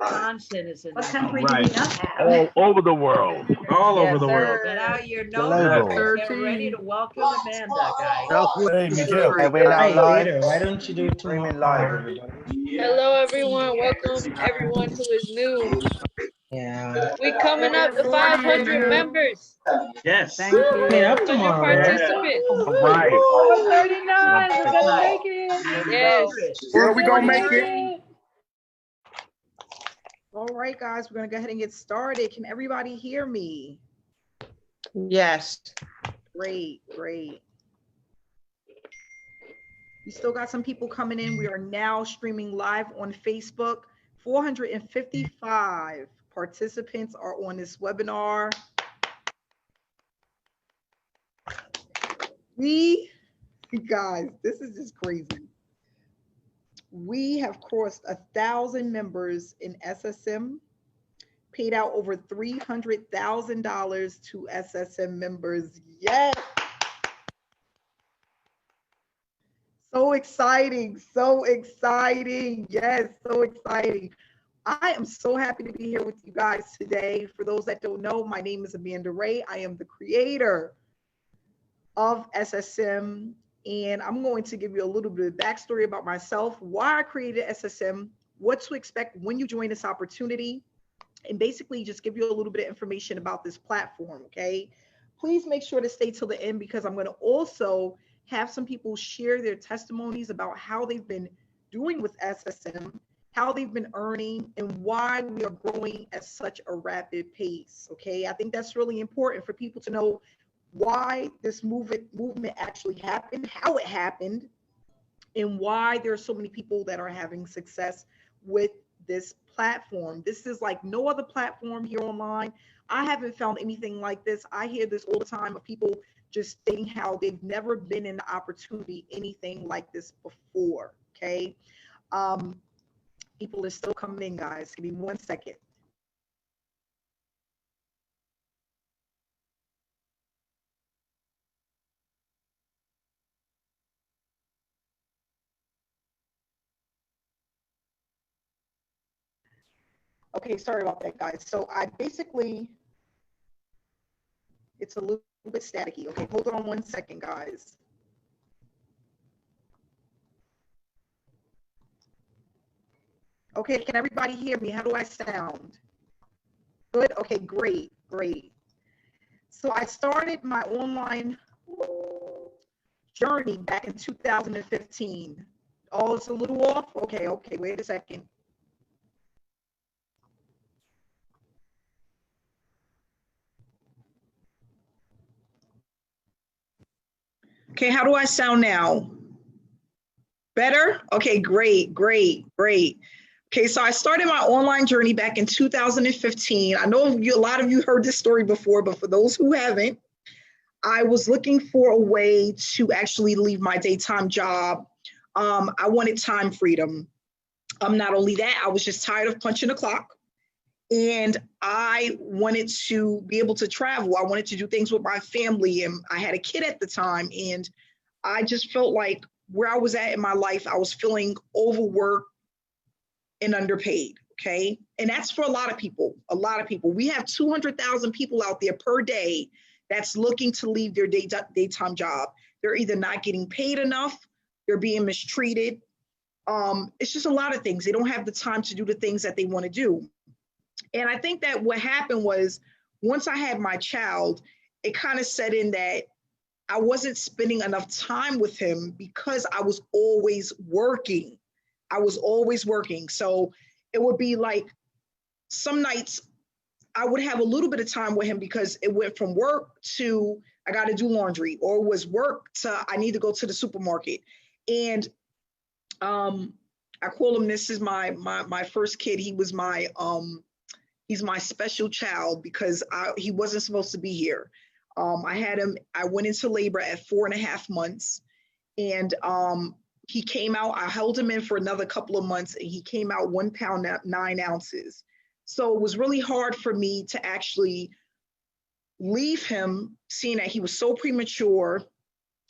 non-citizens. What country do we not have? All over the world. All over the world. Get out your Global. notes. Get ready to welcome Amanda, guys. Hey, Miguel. Hey, we're now Hey, live. Peter, why don't you do it Streaming tomorrow? live, everybody. Hello, everyone. Welcome everyone who is new. Yeah. We coming up to 500 members. Yes. Thank you. Coming up 100 tomorrow. participants. All right. 139. We're gonna make it. Yes. Girl, we gonna make it. All right, guys, we're gonna go ahead and get started. Can everybody hear me? Yes. Great, great. We still got some people coming in. We are now streaming live on Facebook. 455 participants are on this webinar. Guys, this is just crazy. We have crossed 1,000 members in SSM, paid out over $300,000 to SSM members. Yes. So exciting, so exciting. Yes, so exciting. I am so happy to be here with you guys today. For those that don't know, my name is Amanda Ray. I am the creator of SSM, and I'm going to give you a little bit of backstory about myself, why I created SSM, what to expect when you join this opportunity, and basically just give you a little bit of information about this platform, okay? Please make sure to stay till the end because I'm going to also have some people share their testimonies about how they've been doing with SSM, how they've been earning, and why we are growing at such a rapid pace, okay? I think that's really important for people to know why this movement actually happened, how it happened, and why there are so many people that are having success with this platform. This is like no other platform here online. I haven't found anything like this. I hear this all the time of people just stating how they've never been in the opportunity, anything like this before, okay? People are still coming in, guys. Give me 1 second. Okay, sorry about that, guys. So I basically, it's a little bit staticky. Okay, hold on 1 second, guys. Okay, can everybody hear me? How do I sound? Good? Okay, great, great. So I started my online journey back in 2015. Oh, it's a little off? Okay, wait a second. Okay, how do I sound now? Better? Okay, great. Okay, so I started my online journey back in 2015. I know a lot of you heard this story before, but for those who haven't, I was looking for a way to actually leave my daytime job. I wanted time freedom. Not only that, I was just tired of punching the clock. And I wanted to be able to travel. I wanted to do things with my family. And I had a kid at the time. And I just felt like where I was at in my life, I was feeling overworked and underpaid, okay? And that's for a lot of people, We have 200,000 people out there per day that's looking to leave their daytime job. They're either not getting paid enough, they're being mistreated. It's just a lot of things. They don't have the time to do the things that they want to do. And I think that what happened was once I had my child, it kind of set in that I wasn't spending enough time with him because I was always working. So it would be like some nights I would have a little bit of time with him because it went from work to I got to do laundry, or it was work to I need to go to the supermarket. And I call him, this is my first kid. He was he's my special child because he wasn't supposed to be here. I went into labor at 4.5 months, and he came out, I held him in for another couple of months, and he came out 1 pound, 9 ounces. So it was really hard for me to actually leave him, seeing that he was so premature.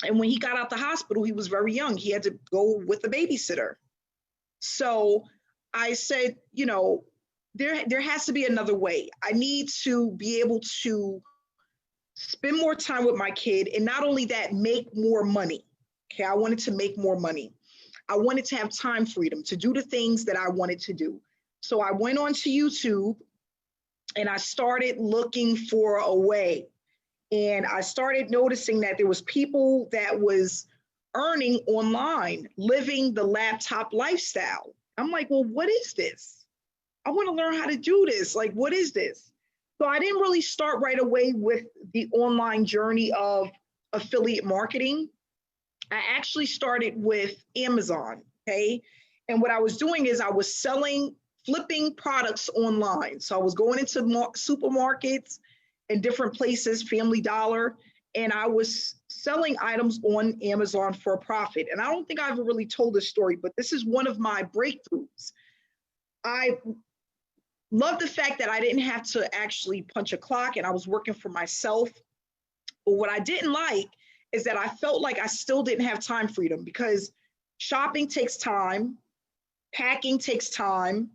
And when he got out the hospital, he was very young. He had to go with a babysitter. So I said, there has to be another way. I need to be able to spend more time with my kid, and not only that, make more money. Okay, I wanted to make more money. I wanted to have time freedom to do the things that I wanted to do. So I went onto YouTube and I started looking for a way. And I started noticing that there was people that was earning online, living the laptop lifestyle. I'm like, well, what is this? I want to learn how to do this. Like, what is this? So I didn't really start right away with the online journey of affiliate marketing. I actually started with Amazon, okay? And what I was doing is I was flipping products online. So I was going into supermarkets and different places, Family Dollar, and I was selling items on Amazon for a profit. And I don't think I've ever really told this story, but this is one of my breakthroughs. I love the fact that I didn't have to actually punch a clock and I was working for myself. But what I didn't like is that I felt like I still didn't have time freedom, because shopping takes time, packing takes time,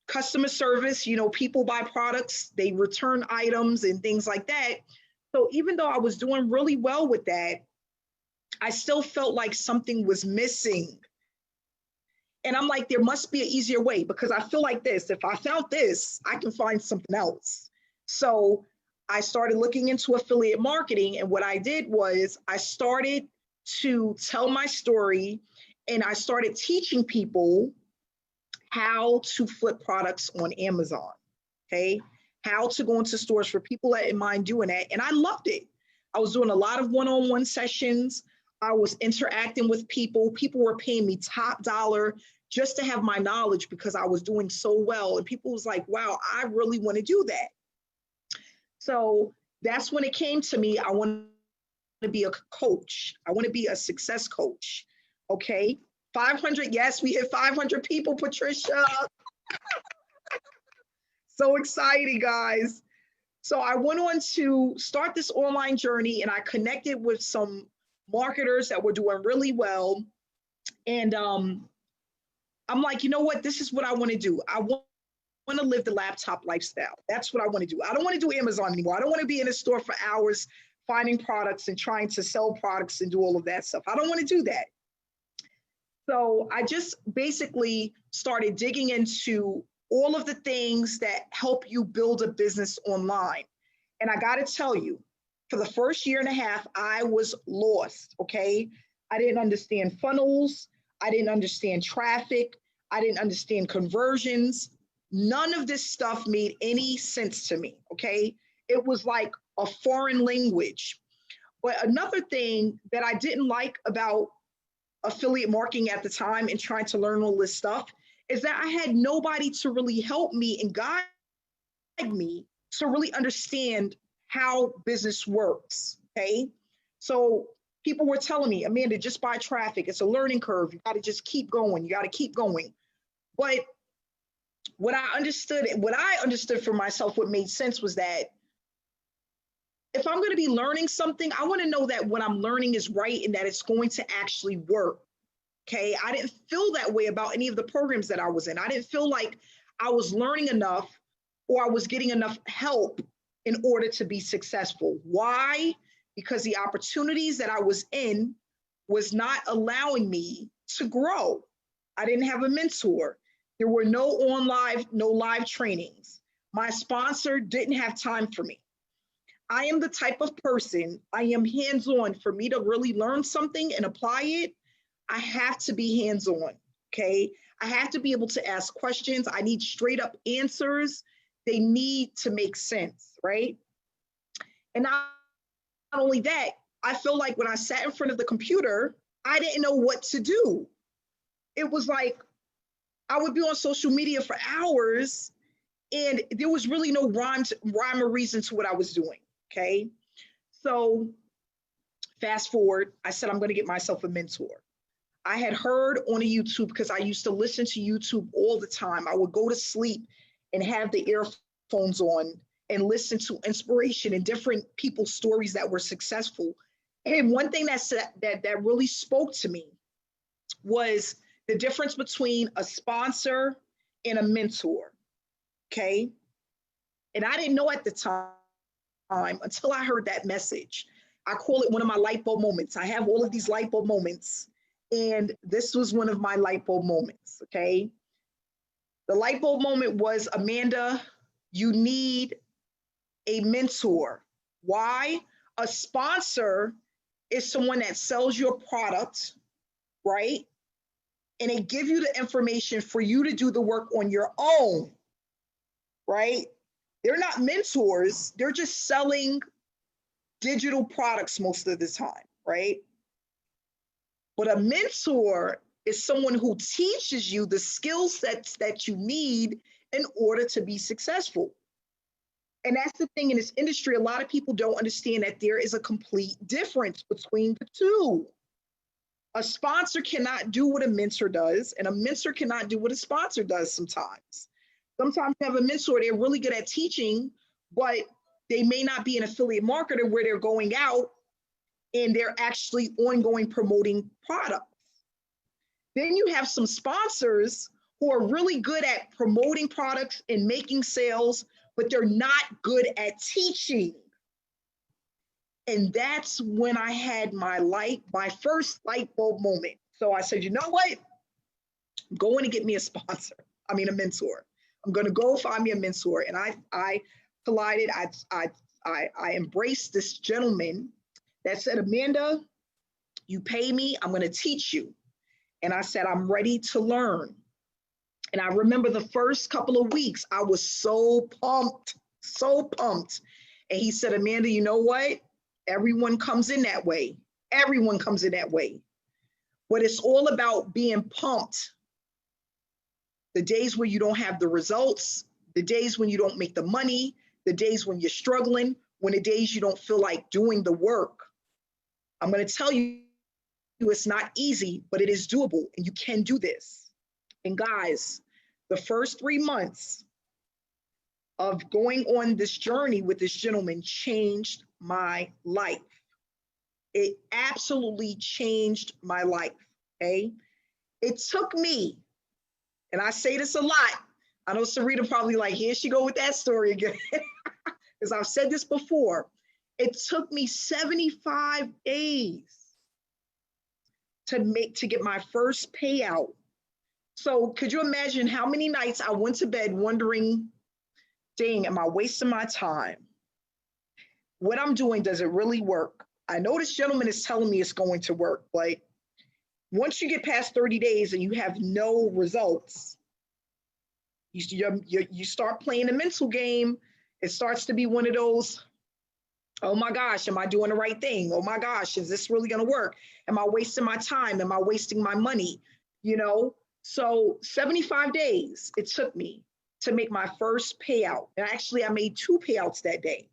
customer service, people buy products, they return items and things like that. So even though I was doing really well with that, I still felt like something was missing. And I'm like, there must be an easier way, because I feel like this, if I found this, I can find something else. So I started looking into affiliate marketing. And what I did was I started to tell my story, and I started teaching people how to flip products on Amazon, okay? How to go into stores for people that didn't mind doing that. And I loved it. I was doing a lot of one-on-one sessions. I was interacting with people. People were paying me top dollar just to have my knowledge, because I was doing so well. And people was like, wow, I really want to do that. So that's when it came to me. I want to be a coach. I want to be a success coach, okay? 500, yes, we hit 500 people, Patricia. So exciting, guys. So I went on to start this online journey, and I connected with some marketers that were doing really well. And I'm like, you know what? This is what I want to do. I want to live the laptop lifestyle. That's what I want to do. I don't want to do Amazon anymore. I don't want to be in a store for hours finding products and trying to sell products and do all of that stuff. I don't want to do that. So I just basically started digging into all of the things that help you build a business online. And I got to tell you, for the first year and a half, I was lost, okay? I didn't understand funnels. I didn't understand traffic. I didn't understand conversions. None of this stuff made any sense to me, okay? It was like a foreign language. But another thing that I didn't like about affiliate marketing at the time and trying to learn all this stuff is that I had nobody to really help me and guide me to really understand how business works, okay? So people were telling me, Amanda, just buy traffic. It's a learning curve. You got to just keep going. You got to keep going. But what I understood for myself, what made sense was that if I'm going to be learning something, I want to know that what I'm learning is right and that it's going to actually work. Okay. I didn't feel that way about any of the programs that I was in. I didn't feel like I was learning enough or I was getting enough help in order to be successful. Why? Because the opportunities that I was in was not allowing me to grow. I didn't have a mentor. There were no live trainings. My sponsor didn't have time for me. I am the type of person, I am hands-on. For me to really learn something and apply it, I have to be hands-on, okay? I have to be able to ask questions. I need straight up answers. They need to make sense, right? And not only that, I feel like when I sat in front of the computer, I didn't know what to do. It was like, I would be on social media for hours and there was really no rhyme or reason to what I was doing, okay? So fast forward, I said, I'm gonna get myself a mentor. I had heard on a YouTube, because I used to listen to YouTube all the time. I would go to sleep and have the earphones on and listen to inspiration and different people's stories that were successful. And one thing that really spoke to me was the difference between a sponsor and a mentor, okay? And I didn't know at the time until I heard that message. I call it one of my light bulb moments. I have all of these light bulb moments, and this was one of my light bulb moments, okay? The light bulb moment was, Amanda, you need a mentor. Why? A sponsor is someone that sells your product, right? And they give you the information for you to do the work on your own, right? They're not mentors, they're just selling digital products most of the time, right? But a mentor is someone who teaches you the skill sets that you need in order to be successful. And that's the thing in this industry, a lot of people don't understand that there is a complete difference between the two. A sponsor cannot do what a mentor does, and a mentor cannot do what a sponsor does sometimes. Sometimes you have a mentor, they're really good at teaching, but they may not be an affiliate marketer where they're going out and they're actually ongoing promoting products. Then you have some sponsors who are really good at promoting products and making sales, but they're not good at teaching. And that's when I had my first light bulb moment. So I said, you know what? I'm going to get me a mentor. I'm going to go find me a mentor. And I collided, I embraced this gentleman that said, Amanda, you pay me, I'm going to teach you. And I said, I'm ready to learn. And I remember the first couple of weeks, I was so pumped. And he said, Amanda, you know what? Everyone comes in that way. Everyone comes in that way. But it's all about being pumped. The days where you don't have the results, the days when you don't make the money, the days when you're struggling, when the days you don't feel like doing the work. I'm going to tell you, it's not easy, but it is doable, and you can do this. And guys, the first 3 months of going on this journey with this gentleman changed my life. It absolutely changed my life, okay? It took me, and I say this a lot, I know Sarita probably like, here she go with that story again, because I've said this before. It took me 75 days to get my first payout. So could you imagine how many nights I went to bed wondering, dang, am I wasting my time? What I'm doing, does it really work? I know this gentleman is telling me it's going to work, but once you get past 30 days and you have no results, you start playing the mental game. It starts to be one of those, oh my gosh, am I doing the right thing? Oh my gosh, is this really going to work? Am I wasting my time? Am I wasting my money? You know, so 75 days it took me to make my first payout. And actually, I made 2 payouts that day.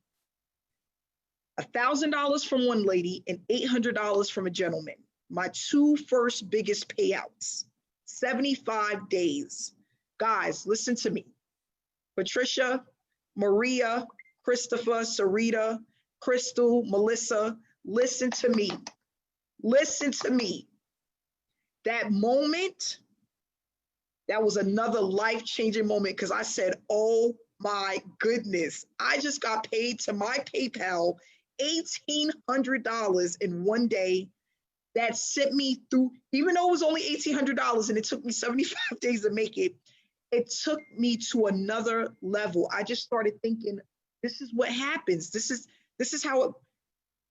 $1,000 from one lady and $800 from a gentleman. My 2 first biggest payouts, 75 days. Guys, listen to me. Patricia, Maria, Christopher, Sarita, Crystal, Melissa, listen to me. Listen to me. That moment, that was another life-changing moment because I said, oh my goodness, I just got paid to my PayPal $1,800 in one day. That sent me through, even though it was only $1,800 and it took me 75 days to make it, it took me to another level. I just started thinking, this is what happens. This is how it,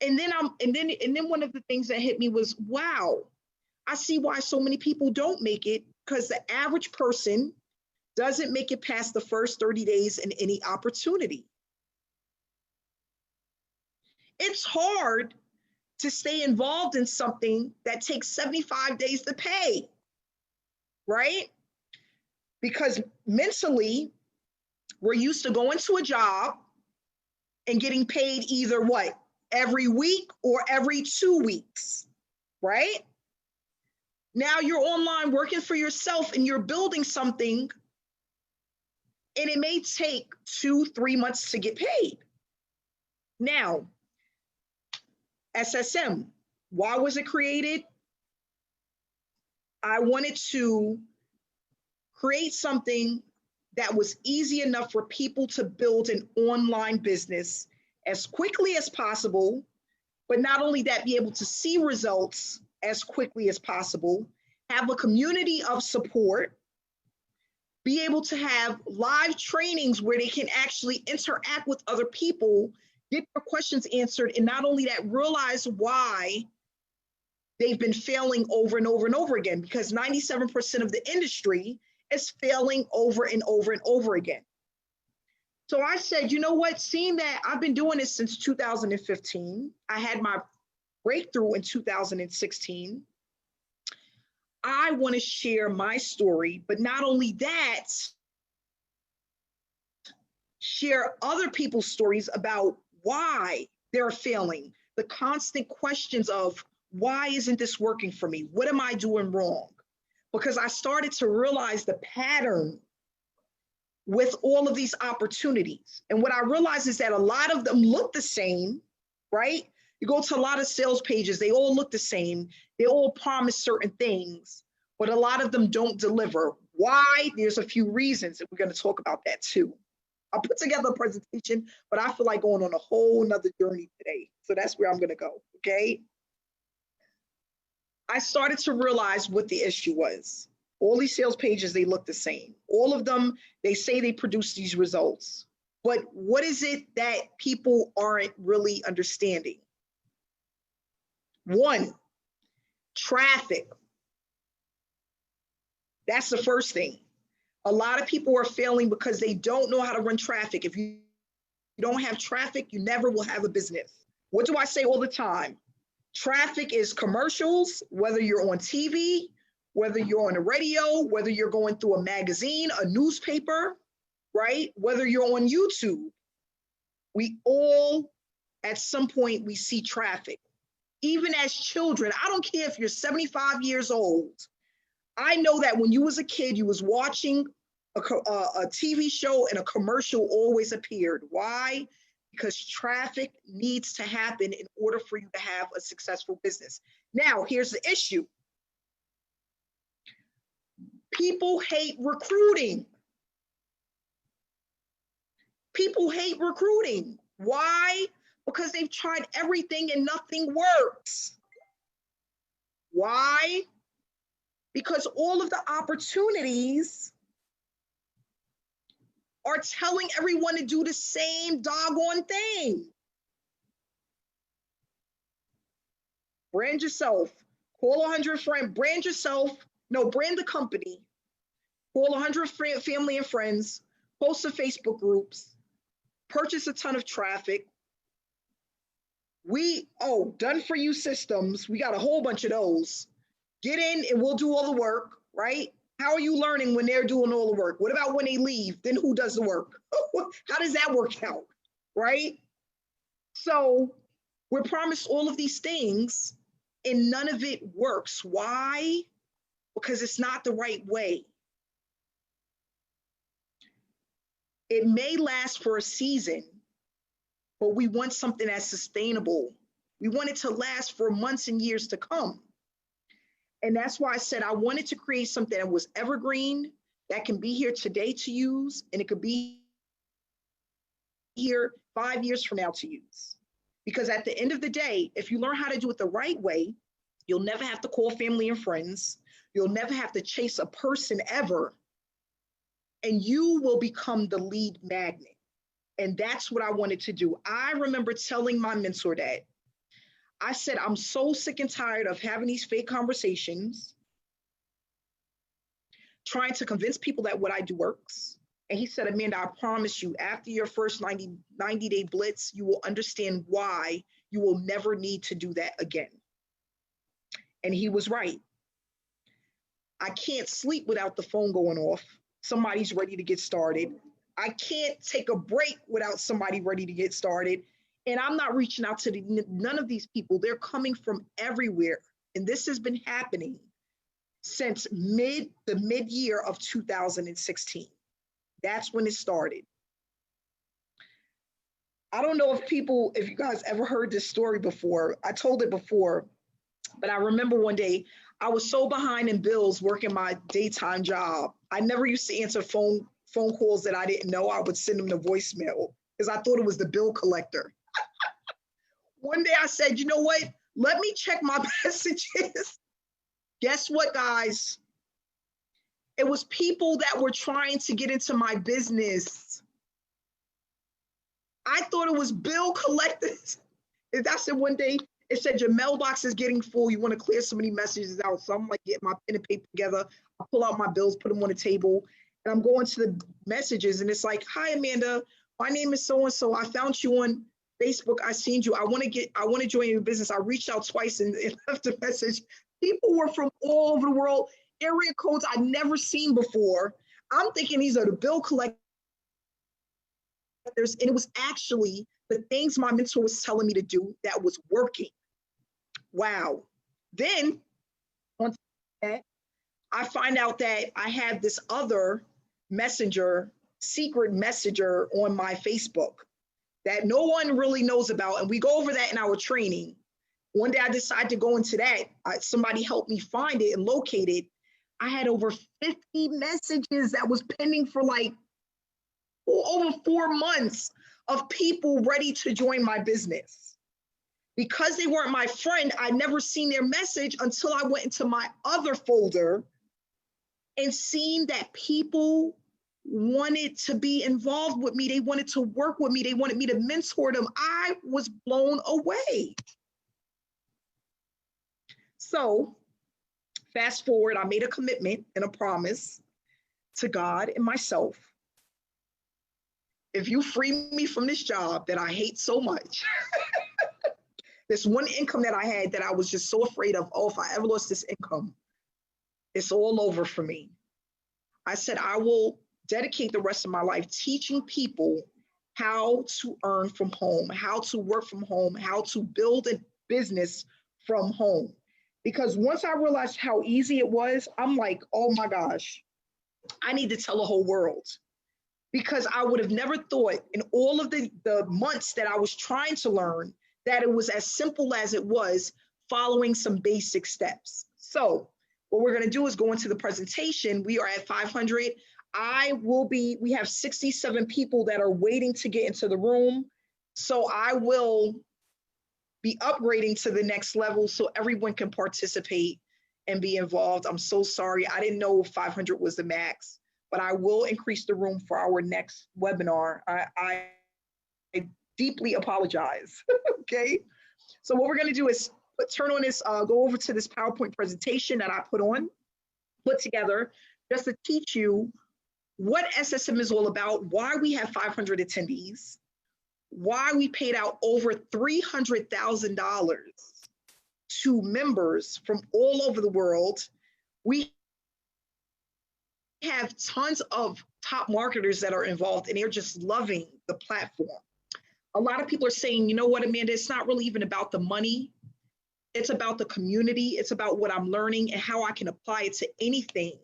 and then one of the things that hit me was, wow, I see why so many people don't make it, because the average person doesn't make it past the first 30 days in any opportunity. It's hard to stay involved in something that takes 75 days to pay, right? Because mentally, we're used to going to a job and getting paid either what? Every week or every 2 weeks, right? Now you're online working for yourself and you're building something, and it may take 2-3 months to get paid. Now, SSM, why was it created? I wanted to create something that was easy enough for people to build an online business as quickly as possible, but not only that, be able to see results as quickly as possible, have a community of support, be able to have live trainings where they can actually interact with other people, get their questions answered, and not only that, realize why they've been failing over and over and over again, because 97% of the industry is failing over and over and over again. So I said, you know what, seeing that I've been doing this since 2015, I had my breakthrough in 2016. I want to share my story, but not only that, share other people's stories about why they're failing, the constant questions of why isn't this working for me? What am I doing wrong? Because I started to realize the pattern with all of these opportunities. And what I realized is that a lot of them look the same, right? You go to a lot of sales pages, they all look the same. They all promise certain things, but a lot of them don't deliver. Why? There's a few reasons, and we're going to talk about that too. I'll put together a presentation, but I feel like going on a whole nother journey today. So that's where I'm going to go, okay? I started to realize what the issue was. All these sales pages, they look the same. All of them, they say they produce these results. But what is it that people aren't really understanding? One, traffic. That's the first thing. A lot of people are failing because they don't know how to run traffic. If you don't have traffic, you never will have a business. What do I say all the time? Traffic is commercials, whether you're on TV, whether you're on the radio, whether you're going through a magazine, a newspaper, right? Whether you're on YouTube. We all, at some point, we see traffic. Even as children, I don't care if you're 75 years old. I know that when you was a kid, you was watching a TV show and a commercial always appeared. Why? Because traffic needs to happen in order for you to have a successful business. Now, here's the issue. People hate recruiting. People hate recruiting. Why? Because they've tried everything and nothing works. Why? Because all of the opportunities are telling everyone to do the same doggone thing. Brand yourself, call 100 friends, brand yourself, no, brand the company, call 100 family and friends, post to Facebook groups, purchase a ton of traffic. Done for you systems, we got a whole bunch of those. Get in and we'll do all the work, right? How are you learning when they're doing all the work? What about when they leave? Then who does the work? How does that work out, right? So we're promised all of these things and none of it works. Why? Because it's not the right way. It may last for a season, but we want something that's sustainable. We want it to last for months and years to come. And that's why I said I wanted to create something that was evergreen, that can be here today to use, and it could be here 5 years from now to use. Because at the end of the day, if you learn how to do it the right way, you'll never have to call family and friends. You'll never have to chase a person ever. And you will become the lead magnet. And that's what I wanted to do. I remember telling my mentor that. I said, I'm so sick and tired of having these fake conversations, trying to convince people that what I do works. And he said, Amanda, I promise you, after your first 90-day blitz, you will understand why you will never need to do that again. And he was right. I can't sleep without the phone going off. Somebody's ready to get started. I can't take a break without somebody ready to get started. And I'm not reaching out to none of these people. They're coming from everywhere. And this has been happening since the mid-year of 2016. That's when it started. I don't know if you guys ever heard this story before. I told it before, but I remember one day I was so behind in bills working my daytime job. I never used to answer phone calls that I didn't know, I would send them to voicemail because I thought it was the bill collector. One day I said, you know what? Let me check my messages. Guess what, guys? It was people that were trying to get into my business. I thought it was bill collectors. I said one day, it said your mailbox is getting full. You want to clear so many messages out. So I'm like, get my pen and paper together. I pull out my bills, put them on the table, and I'm going to the messages. And it's like, hi, Amanda. My name is so-and-so. I found you on Facebook. I seen you. I want to join your business. I reached out twice and left a message. People were from all over the world, area codes I'd never seen before. I'm thinking these are the bill collectors. And it was actually the things my mentor was telling me to do that was working. Wow. Then on that, I find out that I have this other messenger, secret messenger on my Facebook that no one really knows about. And we go over that in our training. One day I decided to go into that. Somebody helped me find it and locate it. I had over 50 messages that was pending for like over 4 months of people ready to join my business. Because they weren't my friend, I never seen their message until I went into my other folder and seen that people wanted to be involved with me. They wanted to work with me. They wanted me to mentor them. I was blown away. So fast forward, I made a commitment and a promise to God and myself. If you free me from this job that I hate so much, this one income that I had that I was just so afraid of, oh, if I ever lost this income, it's all over for me. I said, I will dedicate the rest of my life teaching people how to earn from home, how to work from home, how to build a business from home. Because once I realized how easy it was, I'm like, oh my gosh, I need to tell the whole world. Because I would have never thought in all of the months that I was trying to learn that it was as simple as it was following some basic steps. So what we're going to do is go into the presentation. We are at 500. We have 67 people that are waiting to get into the room. So I will be upgrading to the next level so everyone can participate and be involved. I'm so sorry. I didn't know 500 was the max, but I will increase the room for our next webinar. I deeply apologize. Okay. So what we're going to do is turn on this, go over to this PowerPoint presentation that I put together just to teach you what SSM is all about, why we have 500 attendees, why we paid out over $300,000 to members from all over the world. We have tons of top marketers that are involved and they're just loving the platform. A lot of people are saying, you know what, Amanda, it's not really even about the money. It's about the community. It's about what I'm learning and how I can apply it to anything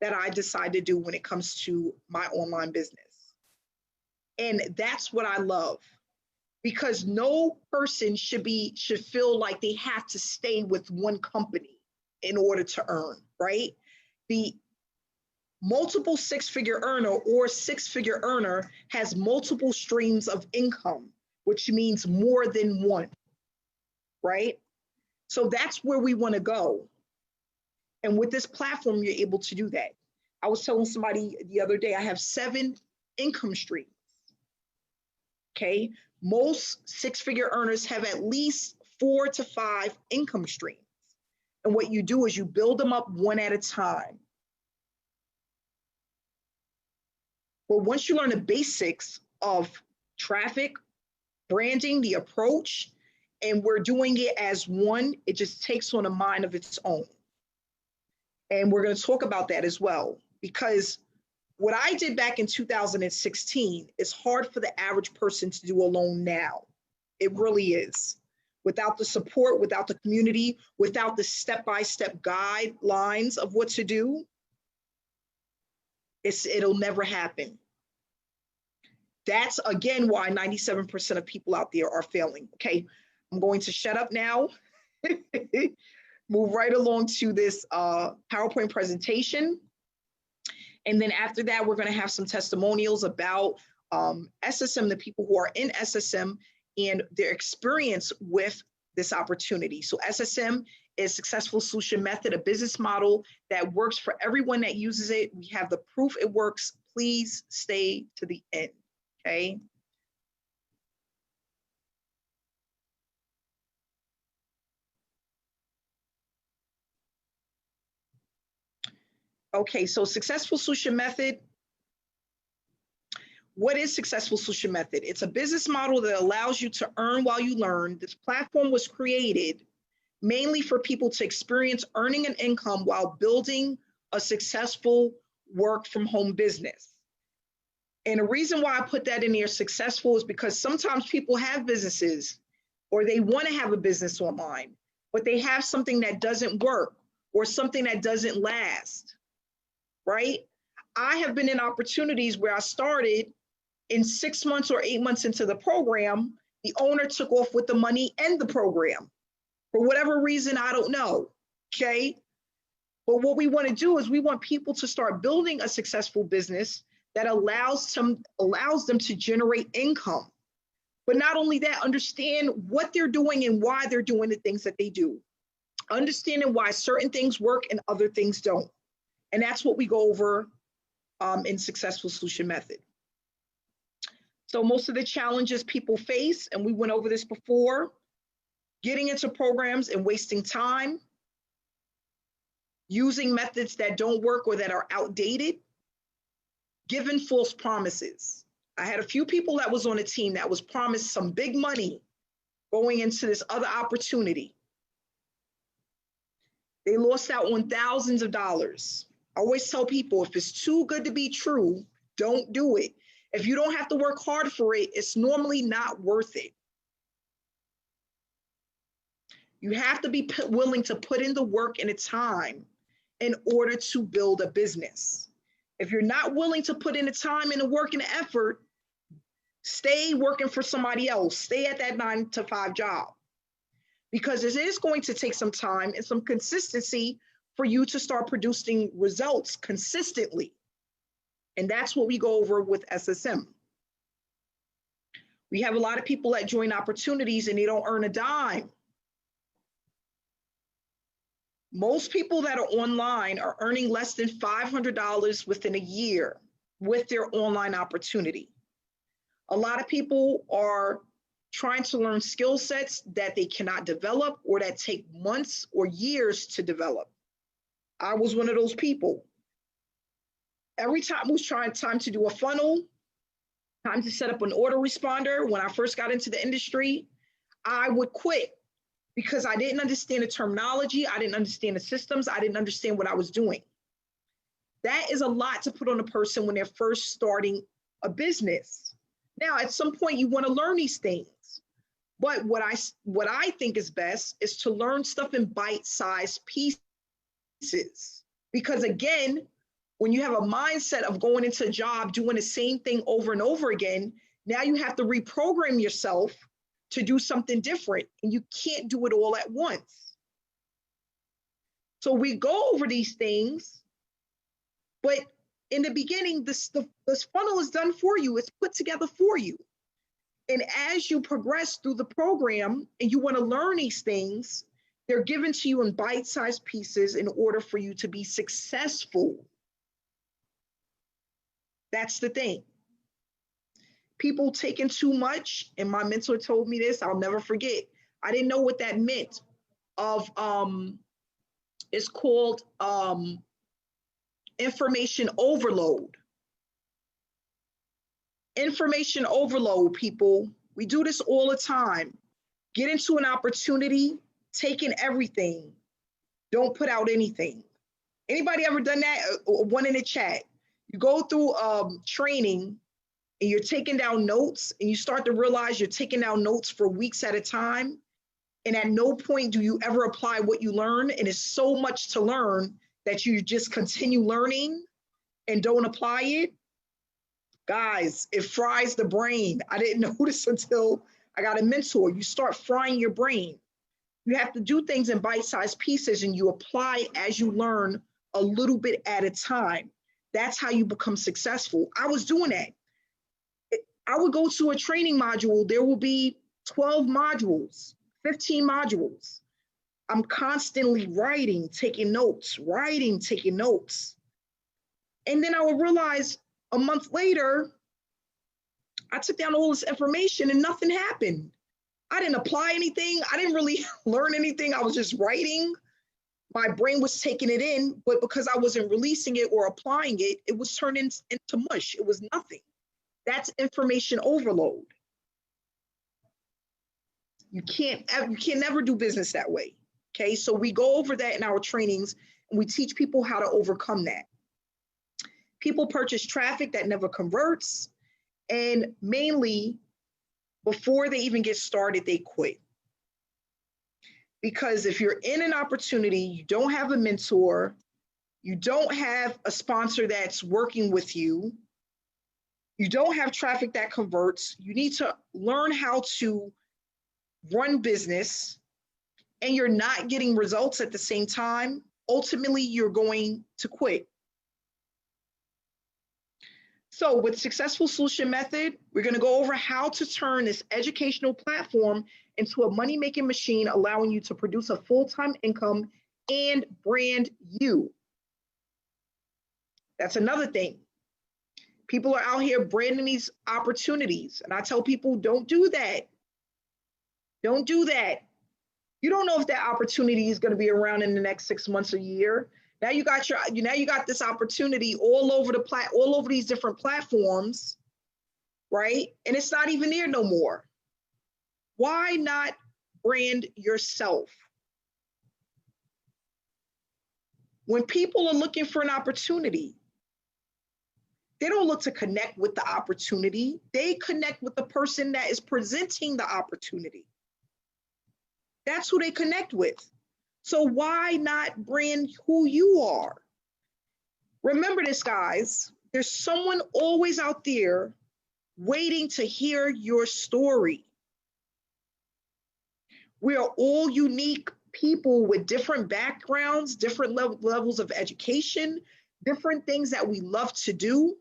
that I decide to do when it comes to my online business. And that's what I love, because no person should feel like they have to stay with one company in order to earn, right? The multiple six-figure earner or six-figure earner has multiple streams of income, which means more than one, right? So that's where we want to go. And with this platform, you're able to do that. I was telling somebody the other day, I have 7 income streams. Okay. Most six-figure earners have at least 4 to 5 income streams. And what you do is you build them up one at a time. But once you learn the basics of traffic, branding, the approach, and we're doing it as one, it just takes on a mind of its own. And we're going to talk about that as well, because what I did back in 2016 is hard for the average person to do alone now. It really is. Without the support, without the community, without the step-by-step guidelines of what to do, it'll never happen. That's, again, why 97% of people out there are failing. Okay, I'm going to shut up now. Move right along to this PowerPoint presentation. And then after that, we're going to have some testimonials about SSM, the people who are in SSM and their experience with this opportunity. So SSM is Successful Solution Method, a business model that works for everyone that uses it. We have the proof it works. Please stay to the end, okay? Okay, so Successful Solution Method. What is Successful Solution Method? It's a business model that allows you to earn while you learn. This platform was created mainly for people to experience earning an income while building a successful work from home business. And the reason why I put that in there, successful, is because sometimes people have businesses or they want to have a business online, but they have something that doesn't work or something that doesn't last, right? I have been in opportunities where I started in 6 months or 8 months into the program, the owner took off with the money and the program. For whatever reason, I don't know, okay? But what we want to do is we want people to start building a successful business that allows them to generate income. But not only that, understand what they're doing and why they're doing the things that they do. Understanding why certain things work and other things don't. And that's what we go over in Successful Solution Method. So most of the challenges people face, and we went over this before, getting into programs and wasting time, using methods that don't work or that are outdated, giving false promises. I had a few people that was on a team that was promised some big money going into this other opportunity. They lost out on thousands of dollars. I always tell people, if it's too good to be true, don't do it. If you don't have to work hard for it, it's normally not worth it. You have to be willing to put in the work and the time in order to build a business. If you're not willing to put in the time and the work and the effort, stay working for somebody else. Stay at that 9-to-5 job. Because it is going to take some time and some consistency for you to start producing results consistently. And that's what we go over with SSM. We have a lot of people that join opportunities and they don't earn a dime. Most people that are online are earning less than $500 within a year with their online opportunity. A lot of people are trying to learn skill sets that they cannot develop or that take months or years to develop. I was one of those people. Every time it was time to do a funnel, time to set up an autoresponder, when I first got into the industry, I would quit because I didn't understand the terminology. I didn't understand the systems. I didn't understand what I was doing. That is a lot to put on a person when they're first starting a business. Now, at some point, you want to learn these things. But what I think is best is to learn stuff in bite-sized pieces. Because again, when you have a mindset of going into a job, doing the same thing over and over again, now you have to reprogram yourself to do something different, and you can't do it all at once. So we go over these things, but in the beginning, this funnel is done for you. It's put together for you. And as you progress through the program and you want to learn these things, they're given to you in bite-sized pieces in order for you to be successful. That's the thing. People taking too much, and my mentor told me this, I'll never forget. I didn't know what that meant it's called information overload. Information overload, people. We do this all the time. Get into an opportunity, take in everything. Don't put out anything. Anybody ever done that? One in the chat. You go through training and you're taking down notes and you start to realize you're taking down notes for weeks at a time. And at no point do you ever apply what you learn. And it's so much to learn that you just continue learning and don't apply it. Guys, it fries the brain. I didn't notice until I got a mentor. You start frying your brain. You have to do things in bite-sized pieces and you apply as you learn a little bit at a time. That's how you become successful. I was doing that. I would go to a training module. There will be 12 modules, 15 modules. I'm constantly writing, taking notes, writing, taking notes. And then I would realize a month later, I took down all this information and nothing happened. I didn't apply anything. I didn't really learn anything. I was just writing. My brain was taking it in, but because I wasn't releasing it or applying it, it was turning into mush. It was nothing. That's information overload. You can't never do business that way. Okay, so we go over that in our trainings and we teach people how to overcome that. People purchase traffic that never converts, and mainly before they even get started, they quit. Because if you're in an opportunity, you don't have a mentor, you don't have a sponsor that's working with you, you don't have traffic that converts, you need to learn how to run business, and you're not getting results at the same time, ultimately you're going to quit. So with Successful Solution Method, we're going to go over how to turn this educational platform into a money-making machine, allowing you to produce a full-time income and brand you. That's another thing. People are out here branding these opportunities, and I tell people, don't do that. Don't do that. You don't know if that opportunity is going to be around in the next 6 months or year. Now you got this opportunity all over these different platforms, right? And it's not even there no more. Why not brand yourself? When people are looking for an opportunity, they don't look to connect with the opportunity. They connect with the person that is presenting the opportunity. That's who they connect with. So why not brand who you are? Remember this, guys. There's someone always out there waiting to hear your story. We are all unique people with different backgrounds, different levels of education, different things that we love to do.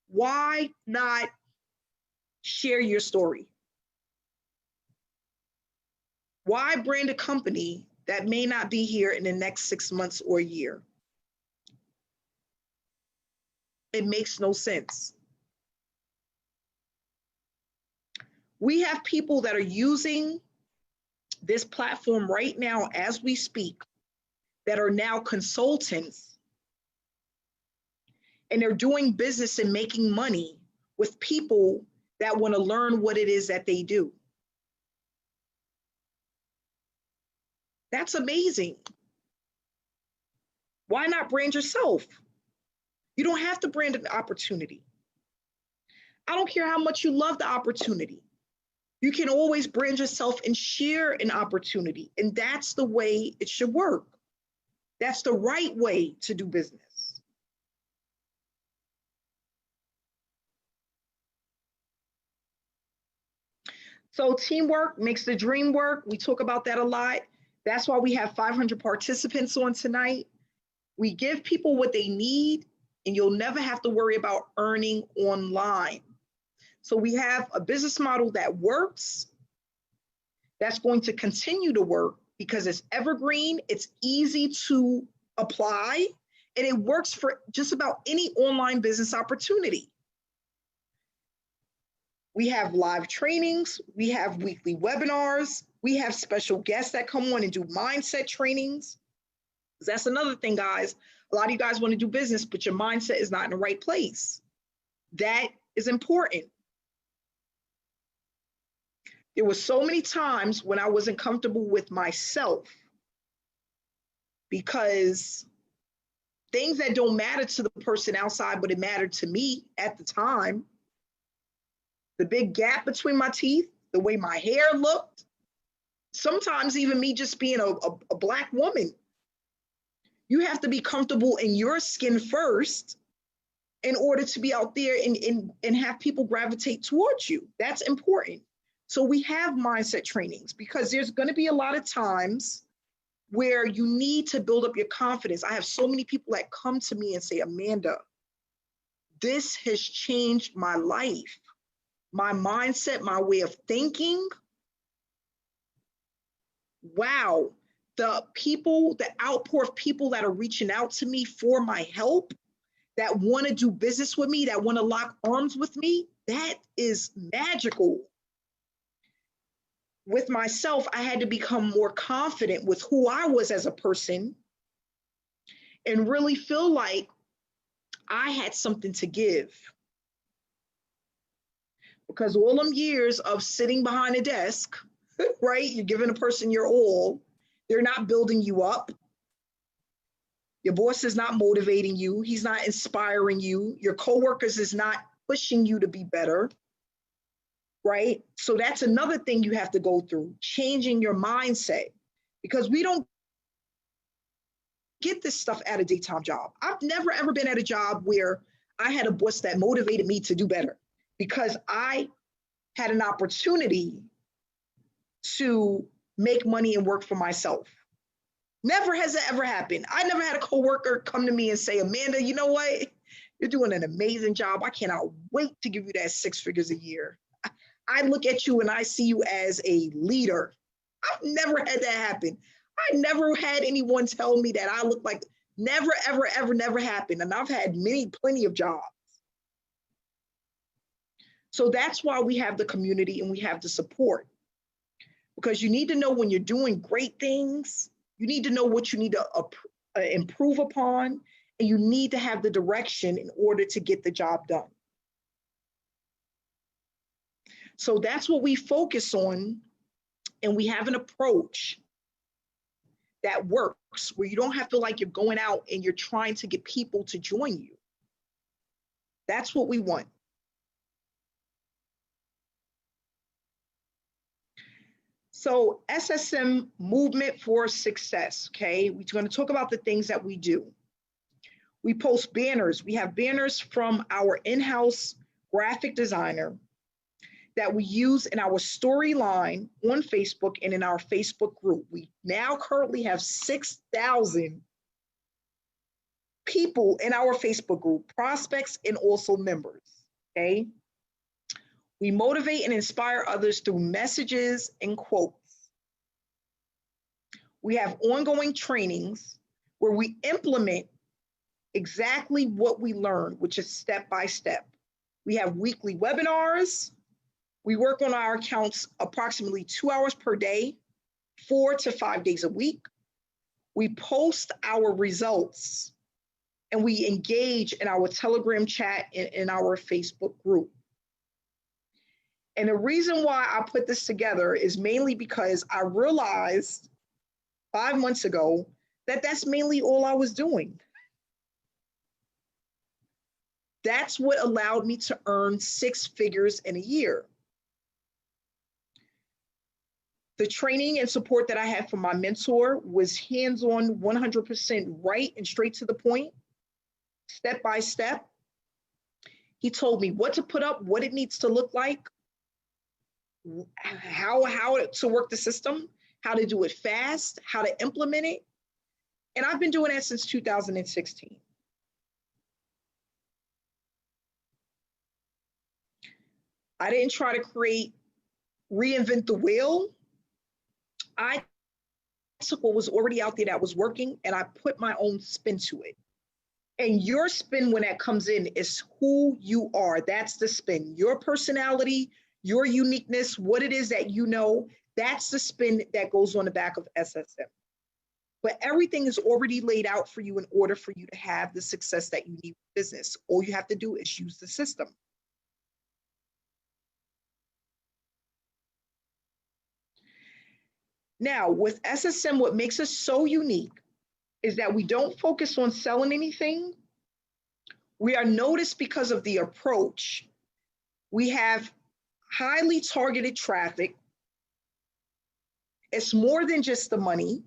Why not share your story? Why brand a company that may not be here in the next 6 months or a year? It makes no sense. We have people that are using this platform right now as we speak that are now consultants, and they're doing business and making money with people that want to learn what it is that they do. That's amazing. Why not brand yourself? You don't have to brand an opportunity. I don't care how much you love the opportunity. You can always brand yourself and share an opportunity. And that's the way it should work. That's the right way to do business. So teamwork makes the dream work. We talk about that a lot. That's why we have 500 participants on tonight. We give people what they need, and you'll never have to worry about earning online. So we have a business model that works, that's going to continue to work because it's evergreen, it's easy to apply, and it works for just about any online business opportunity. We have live trainings, we have weekly webinars, we have special guests that come on and do mindset trainings. That's another thing, guys. A lot of you guys want to do business, but your mindset is not in the right place. That is important. There were so many times when I wasn't comfortable with myself because things that don't matter to the person outside, but it mattered to me at the time. The big gap between my teeth, the way my hair looked, sometimes even me just being a Black woman. You have to be comfortable in your skin first in order to be out there and have people gravitate towards you. That's important. So we have mindset trainings because there's going to be a lot of times where you need to build up your confidence. I have so many people that come to me and say, Amanda, This has changed my life, my mindset, my way of thinking. Wow. The outpour of people that are reaching out to me for my help, that want to do business with me, that want to lock arms with me, that is magical. With myself, I had to become more confident with who I was as a person and really feel like I had something to give. Because all them years of sitting behind a desk, right? You're giving a person your all. They're not building you up. Your boss is not motivating you. He's not inspiring you. Your coworkers is not pushing you to be better, right? So that's another thing you have to go through, changing your mindset, because we don't get this stuff at a daytime job. I've never, ever been at a job where I had a boss that motivated me to do better because I had an opportunity to make money and work for myself. Never has it ever happened. I never had a coworker come to me and say, Amanda, you know what? You're doing an amazing job. I cannot wait to give you that 6 figures a year. I look at you and I see you as a leader. I've never had that happen. I never had anyone tell me that I look like, never, ever, ever, never happened. And I've had plenty of jobs. So that's why we have the community and we have the support. Because you need to know when you're doing great things, you need to know what you need to improve upon, and you need to have the direction in order to get the job done. So that's what we focus on, and we have an approach that works where you don't have to feel like you're going out and you're trying to get people to join you. That's what we want. So SSM, Movement for Success, okay? We're going to talk about the things that we do. We post banners. We have banners from our in-house graphic designer that we use in our storyline on Facebook and in our Facebook group. We now currently have 6,000 people in our Facebook group, prospects and also members, okay? We motivate and inspire others through messages and quotes. We have ongoing trainings where we implement exactly what we learn, which is step by step. We have weekly webinars. We work on our accounts approximately 2 hours per day, 4 to 5 days a week. We post our results and we engage in our Telegram chat and in our Facebook group. And the reason why I put this together is mainly because I realized 5 months ago that that's mainly all I was doing. That's what allowed me to earn 6 figures in a year. The training and support that I had from my mentor was hands-on, 100% right and straight to the point, step by step. He told me what to put up, what it needs to look like, how to work the system, how to do it fast, how to implement it. And I've been doing that since 2016. I didn't try to reinvent the wheel. I took what was already out there that was working and I put my own spin to it. And your spin when that comes in is who you are. That's the spin. Your personality, your uniqueness, what it is that you know, that's the spin that goes on the back of SSM. But everything is already laid out for you in order for you to have the success that you need in business. All you have to do is use the system. Now, with SSM, what makes us so unique is that we don't focus on selling anything. We are noticed because of the approach. We have highly targeted traffic. It's more than just the money.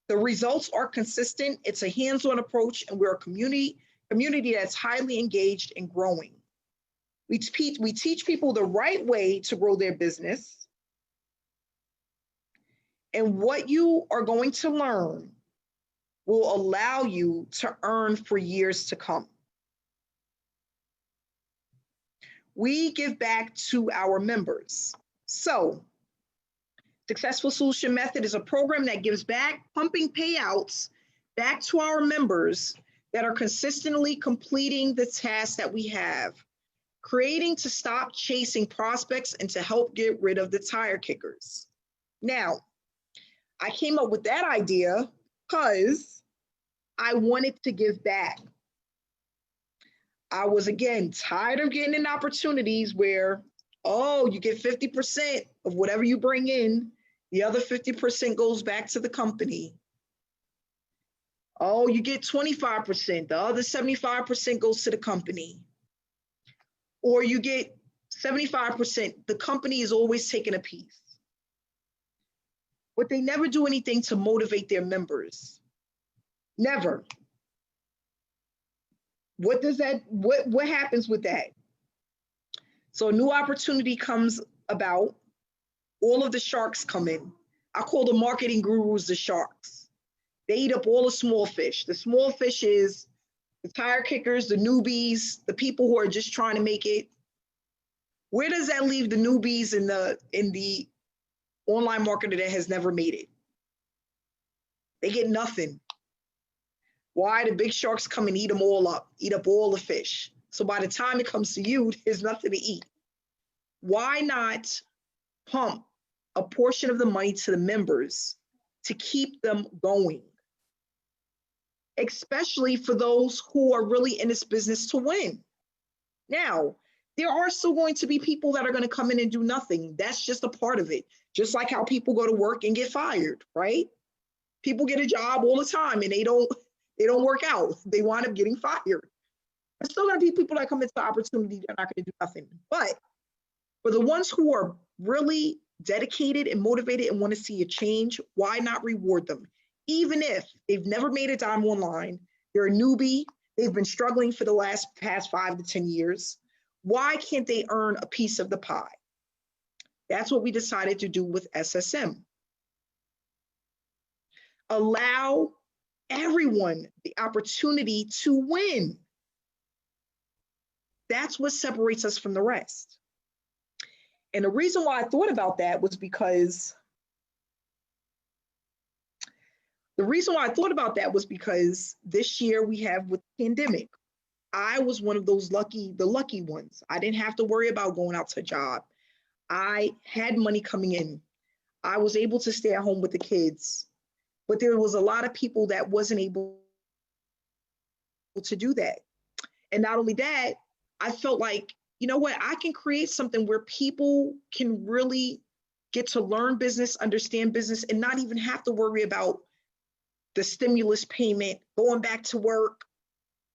The results are consistent. It's a hands-on approach, and we're a community that's highly engaged and growing. We teach people the right way to grow their business. And what you are going to learn will allow you to earn for years to come. we give back to our members. So, Successful Solution Method is a program that gives back pumping payouts back to our members that are consistently completing the tasks that we have, creating to stop chasing prospects and to help get rid of the tire kickers. Now, I came up with that idea because I wanted to give back. I was, again, tired of getting in opportunities where, oh, you get 50% of whatever you bring in, the other 50% goes back to the company. Oh, you get 25%, the other 75% goes to the company. Or you get 75%, the company is always taking a piece. But they never do anything to motivate their members. Never. What happens with that? So a new opportunity comes about, all of the sharks come in. I call the marketing gurus the sharks. They eat up all the small fish. The small fish is the tire kickers, the newbies, the people who are just trying to make it. Where does that leave the newbies in the online marketer that has never made it? They get nothing. Why? The big sharks come and eat them all up, eat up all the fish. So by the time it comes to you, there's nothing to eat. Why not pump a portion of the money to the members to keep them going? Especially for those who are really in this business to win. Now, there are still going to be people that are going to come in and do nothing. That's just a part of it. Just like how people go to work and get fired, right? People get a job all the time and they don't work out. They wind up getting fired. There's still going to be people that come into the opportunity that are not going to do nothing. But for the ones who are really dedicated and motivated and want to see a change, why not reward them? Even if they've never made a dime online, they're a newbie, they've been struggling for the past 5 to 10 years, why can't they earn a piece of the pie? That's what we decided to do with SSM. Allow everyone the opportunity to win. That's what separates us from the rest. And the reason why I thought about that was because this year we have with the pandemic, I was one of those lucky ones. I didn't have to worry about going out to a job. I had money coming in. I was able to stay at home with the kids, but there was a lot of people that wasn't able to do that. And not only that, I felt like, you know what, I can create something where people can really get to learn business, understand business, and not even have to worry about the stimulus payment, going back to work.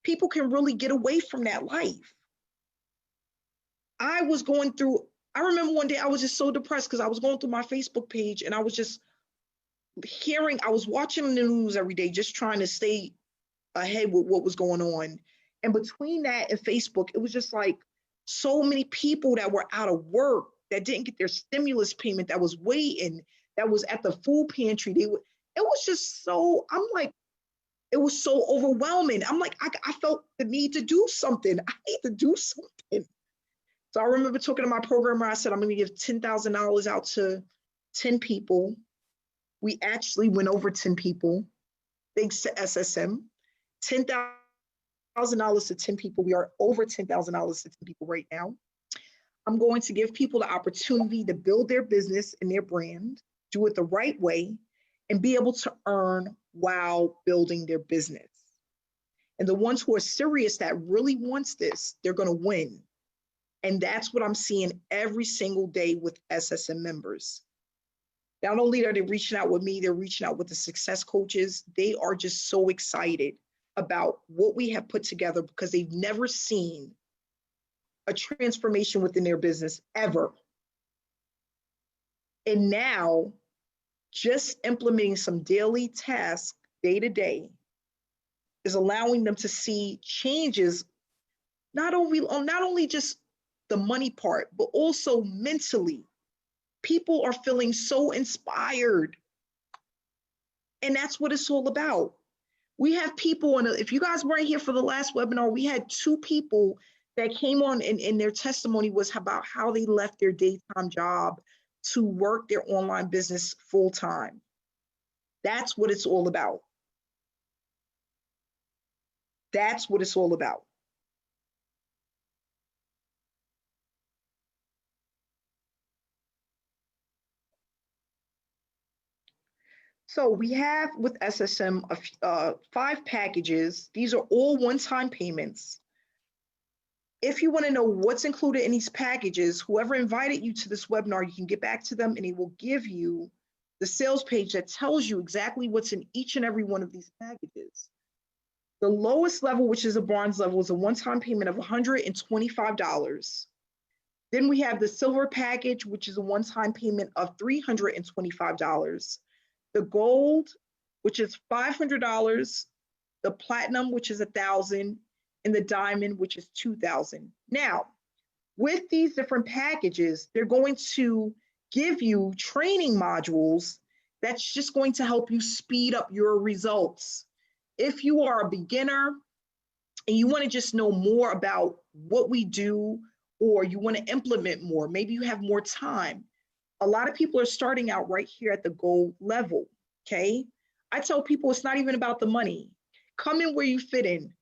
People can really get away from that life. I remember one day I was just so depressed because I was going through my Facebook page and I was just I was watching the news every day, just trying to stay ahead with what was going on. And between that and Facebook, it was just like so many people that were out of work, that didn't get their stimulus payment, that was waiting, that was at the food pantry. It was just so, I'm like, it was so overwhelming. I'm like, I felt the need to do something. I need to do something. So I remember talking to my programmer. I said, I'm going to give $10,000 out to 10 people. We actually went over 10 people, thanks to SSM. $10,000 to 10 people. We are over $10,000 to 10 people right now. I'm going to give people the opportunity to build their business and their brand, do it the right way, and be able to earn while building their business. And the ones who are serious that really wants this, they're going to win. And that's what I'm seeing every single day with SSM members. Not only are they reaching out with me, they're reaching out with the success coaches. They are just so excited about what we have put together because they've never seen a transformation within their business ever. And now, just implementing some daily tasks day to day is allowing them to see changes, not only just the money part, but also mentally. People are feeling so inspired. And that's what it's all about. We have people, and if you guys weren't here for the last webinar, we had 2 people that came on in their testimony was about how they left their daytime job to work their online business full time. That's what it's all about. That's what it's all about. So we have with SSM 5 packages. These are all one-time payments. If you want to know what's included in these packages, whoever invited you to this webinar, you can get back to them and they will give you the sales page that tells you exactly what's in each and every one of these packages. The lowest level, which is a bronze level, is a one-time payment of $125. Then we have the silver package, which is a one-time payment of $325. The gold, which is $500, the platinum, which is $1,000, and the diamond, which is $2,000. Now, with these different packages, they're going to give you training modules that's just going to help you speed up your results. If you are a beginner and you want to just know more about what we do, or you want to implement more, maybe you have more time. A lot of people are starting out right here at the gold level, okay? I tell people it's not even about the money. Come in where you fit in.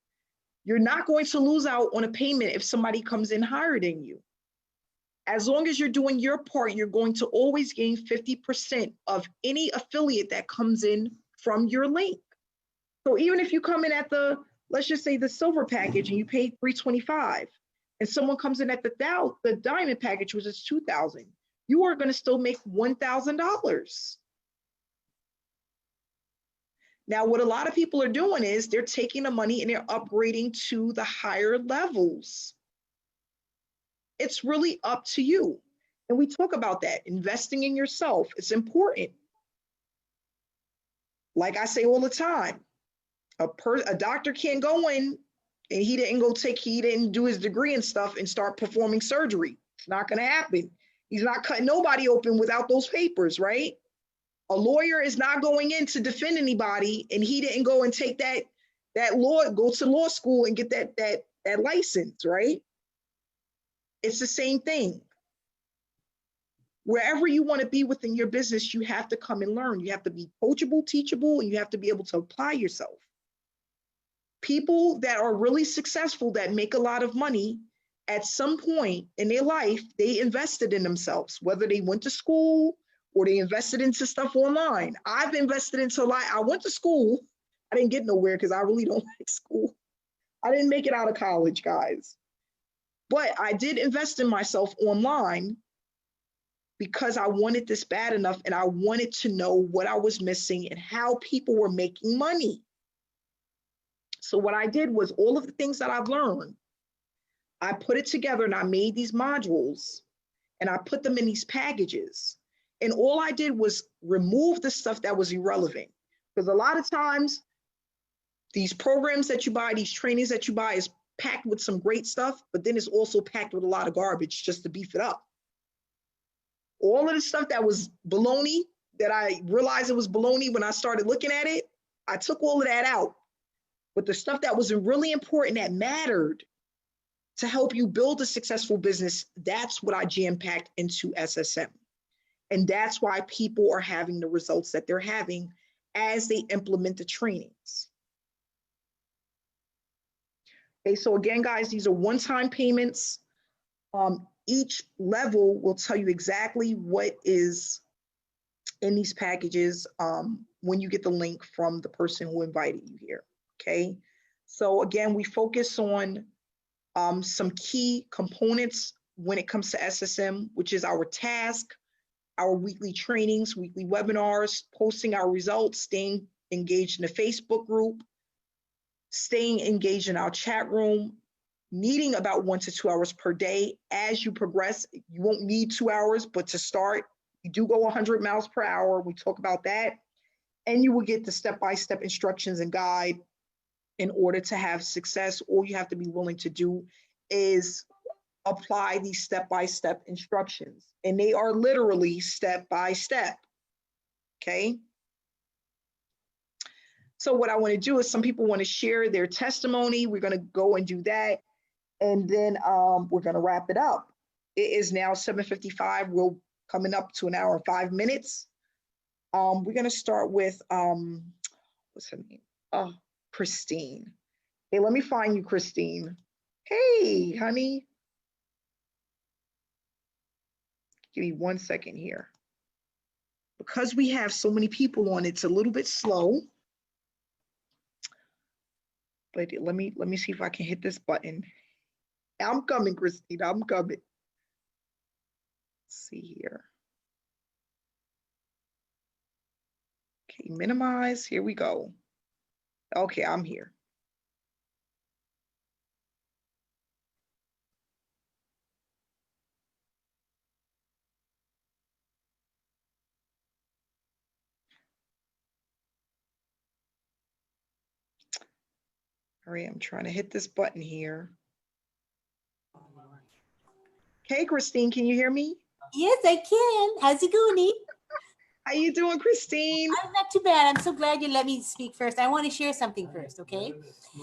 You're not going to lose out on a payment if somebody comes in higher than you. As long as you're doing your part, you're going to always gain 50% of any affiliate that comes in from your link. So even if you come in at the, let's just say the silver package and you pay $325, and someone comes in at the diamond package, which is $2,000, you are going to still make $1,000. Now, what a lot of people are doing is they're taking the money and they're upgrading to the higher levels. It's really up to you. And we talk about that. Investing in yourself is important. Like I say all the time, a doctor can't go in and he didn't do his degree and stuff and start performing surgery. It's not going to happen. He's not cutting nobody open without those papers, right? A lawyer is not going in to defend anybody, and he didn't go and take go to law school and get that license, right? It's the same thing. Wherever you want to be within your business, you have to come and learn. You have to be coachable, teachable, and you have to be able to apply yourself. People that are really successful, that make a lot of money, at some point in their life, they invested in themselves, whether they went to school or they invested into stuff online. I've invested into a lot. I went to school. I didn't get nowhere because I really don't like school. I didn't make it out of college, guys. But I did invest in myself online because I wanted this bad enough, and I wanted to know what I was missing and how people were making money. So what I did was all of the things that I've learned, I put it together and I made these modules and I put them in these packages. And all I did was remove the stuff that was irrelevant. Because a lot of times, these programs that you buy, these trainings that you buy is packed with some great stuff, but then it's also packed with a lot of garbage just to beef it up. All of the stuff that was baloney, that I realized it was baloney when I started looking at it, I took all of that out. But the stuff that was really important, that mattered to help you build a successful business, that's what I jam-packed into SSM. And that's why people are having the results that they're having as they implement the trainings. Okay, so again, guys, these are one-time payments. Each level will tell you exactly what is in these packages when you get the link from the person who invited you here, okay? So again, we focus on some key components when it comes to SSM, which is our task, our weekly trainings, weekly webinars, posting our results, staying engaged in the Facebook group, staying engaged in our chat room, needing about 1 to 2 hours per day. As you progress, you won't need 2 hours, but to start, you do go 100 miles per hour. We talk about that. And you will get the step-by-step instructions and guide in order to have success. All you have to be willing to do is apply these step-by-step instructions. And they are literally step-by-step, okay? So what I want to do is, some people want to share their testimony. We're going to go and do that. and then we're gonna wrap it up. It is now 7:55. We're coming up to an hour and 5 minutes. We're gonna start with what's her name? Oh, Christine. Hey, let me find you, Christine. Hey, honey. Give me 1 second here. Because we have so many people on, it's a little bit slow. But let me see if I can hit this button. I'm coming, Christine. I'm coming. Let's see here. Okay, minimize. Here we go. Okay, I'm here. All right, I'm trying to hit this button here. Hey, Christine, can you hear me? Yes, I can. How's it going? How you doing, Christine? I'm not too bad. I'm so glad you let me speak first. I want to share something first, okay?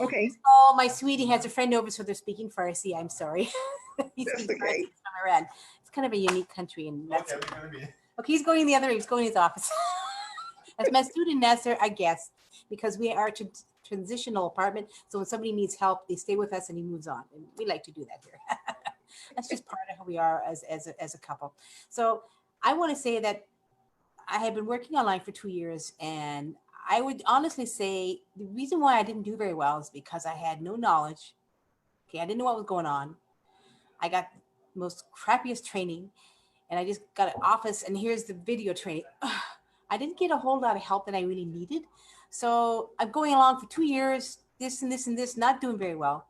Okay. Oh, my sweetie has a friend over, so they're speaking Farsi. I'm sorry. He's That's speaking okay. Farsi from Iran. It's kind of a unique country, and that's okay. He's going the other way. He's going to his office. As my student Nasser, I guess, because we are a transitional apartment. So when somebody needs help, they stay with us, and he moves on. And we like to do that here. That's just part of who we are as a couple. So I want to say that I had been working online for 2 years, and I would honestly say the reason why I didn't do very well is because I had no knowledge. Okay, I didn't know what was going on. I got the most crappiest training, and I just got an office, and here's the video training. I didn't get a whole lot of help that I really needed. So I'm going along for 2 years, this and this and this, not doing very well,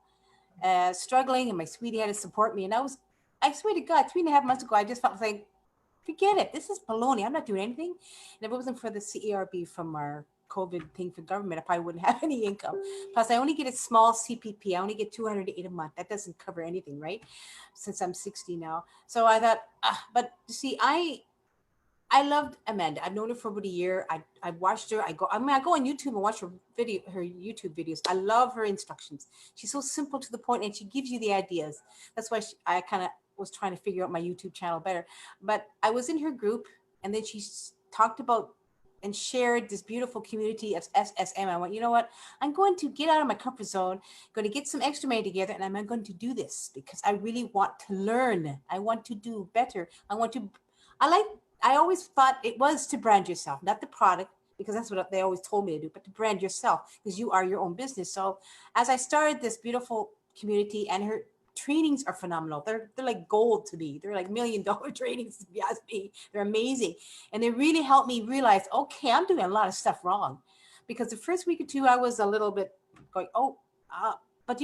struggling, and my sweetie had to support me. And I swear to God, 3.5 months ago, I just felt like, forget it. This is baloney. I'm not doing anything. And if it wasn't for the CERB from our COVID thing for government, I probably wouldn't have any income. Plus, I only get a small CPP. I only get $208 a month. That doesn't cover anything, right? Since I'm 60 now. So I thought, but see, I loved Amanda. I've known her for about a year. I watched her. I go on YouTube and watch her YouTube videos. I love her instructions. She's so simple to the point, and she gives you the ideas. That's why I kind of was trying to figure out my YouTube channel better. But I was in her group, and then she talked about and shared this beautiful community of SSM. I went, you know what? I'm going to get out of my comfort zone, going to get some extra money together, and I'm going to do this because I really want to learn. I want to do better. I always thought it was to brand yourself, not the product, because that's what they always told me to do, but to brand yourself because you are your own business. So as I started this beautiful community, and her trainings are phenomenal. They're like gold to me. They're like $1 million trainings, if you ask me. They're amazing. And they really helped me realize, okay, I'm doing a lot of stuff wrong. Because the first week or two, I was a little bit going, but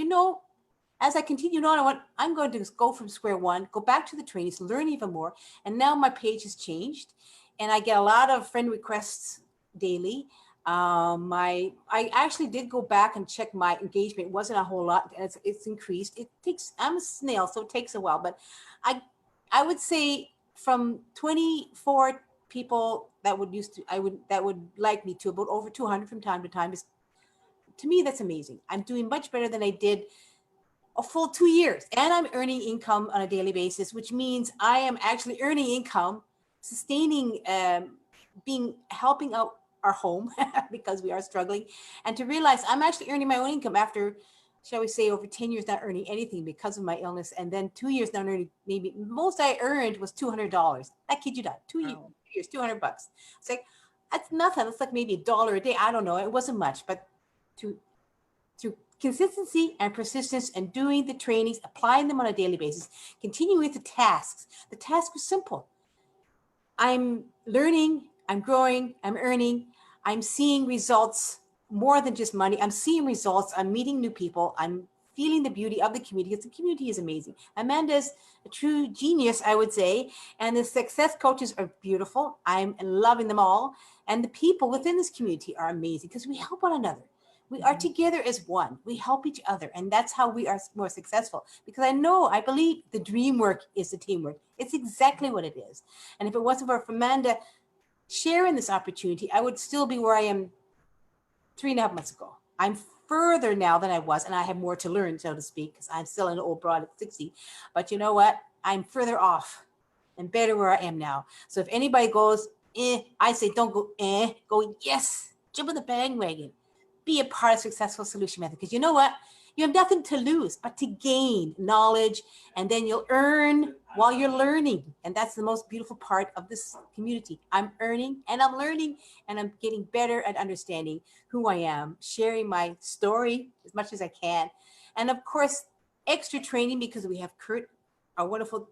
as I continued on, I went, I'm going to go from square one, go back to the trainings, learn even more. And now my page has changed, and I get a lot of friend requests daily. I actually did go back and check my engagement. It wasn't a whole lot, and it's increased. I'm a snail, so it takes a while, but I would say from 24 people that would like me to about over 200 from time to time. To me, that's amazing. I'm doing much better than I did a full 2 years, and I'm earning income on a daily basis, which means I am actually earning income, sustaining, helping out our home because we are struggling, and to realize I'm actually earning my own income after, shall we say, over 10 years not earning anything because of my illness, and then 2 years not earning. Maybe most I earned was $200. I kid you not, 2 years, $200. It's like, that's nothing. It's like maybe $1 a day. I don't know. It wasn't much, but through consistency and persistence and doing the trainings, applying them on a daily basis, continuing with the tasks. The task was simple. I'm learning, I'm growing, I'm earning, I'm seeing results more than just money. I'm seeing results. I'm meeting new people. I'm feeling the beauty of the community because the community is amazing. Amanda's a true genius, I would say. And the success coaches are beautiful. I'm loving them all. And the people within this community are amazing because we help one another. We are together as one. We help each other. And that's how we are more successful. Because I believe the dream work is the teamwork. It's exactly what it is. And if it wasn't for Amanda sharing this opportunity, I would still be where I am 3.5 months ago. I'm further now than I was, and I have more to learn, so to speak, because I'm still an old broad at 60. But you know what? I'm further off and better where I am now. So if anybody goes, I say don't go, go yes, jump on the bandwagon. Be a part of Successful Solution Method, because you know what? You have nothing to lose but to gain knowledge, and then you'll earn while you're learning. And that's the most beautiful part of this community. I'm earning and I'm learning, and I'm getting better at understanding who I am, sharing my story as much as I can. And of course, extra training, because we have Kurt, our wonderful,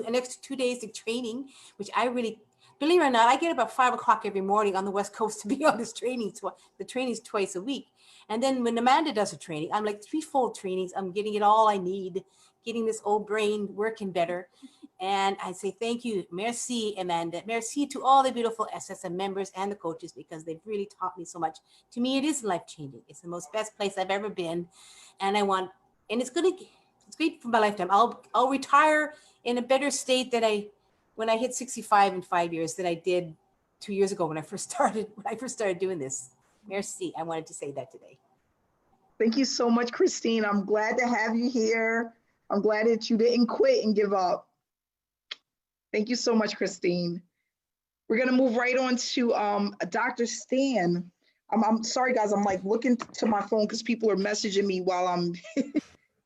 an extra 2 days of training, which I really, believe it or not, I get about 5 o'clock every morning on the West Coast to be on this training. The training's twice a week. And then when Amanda does a training, I'm like 3-fold trainings. I'm getting it all I need, getting this old brain working better. And I say thank you. Merci, Amanda. Merci to all the beautiful SSM members and the coaches, because they've really taught me so much. To me, it is life-changing. It's the most best place I've ever been. And it's great for my lifetime. I'll retire in a better state than when I hit 65 in 5 years than I did 2 years ago when I first started doing this. Merci. I wanted to say that today. Thank you so much, Christine. I'm glad to have you here. I'm glad that you didn't quit and give up. Thank you so much, Christine. We're gonna move right on to Dr. Stan. I'm sorry, guys. I'm like looking to my phone because people are messaging me while I'm.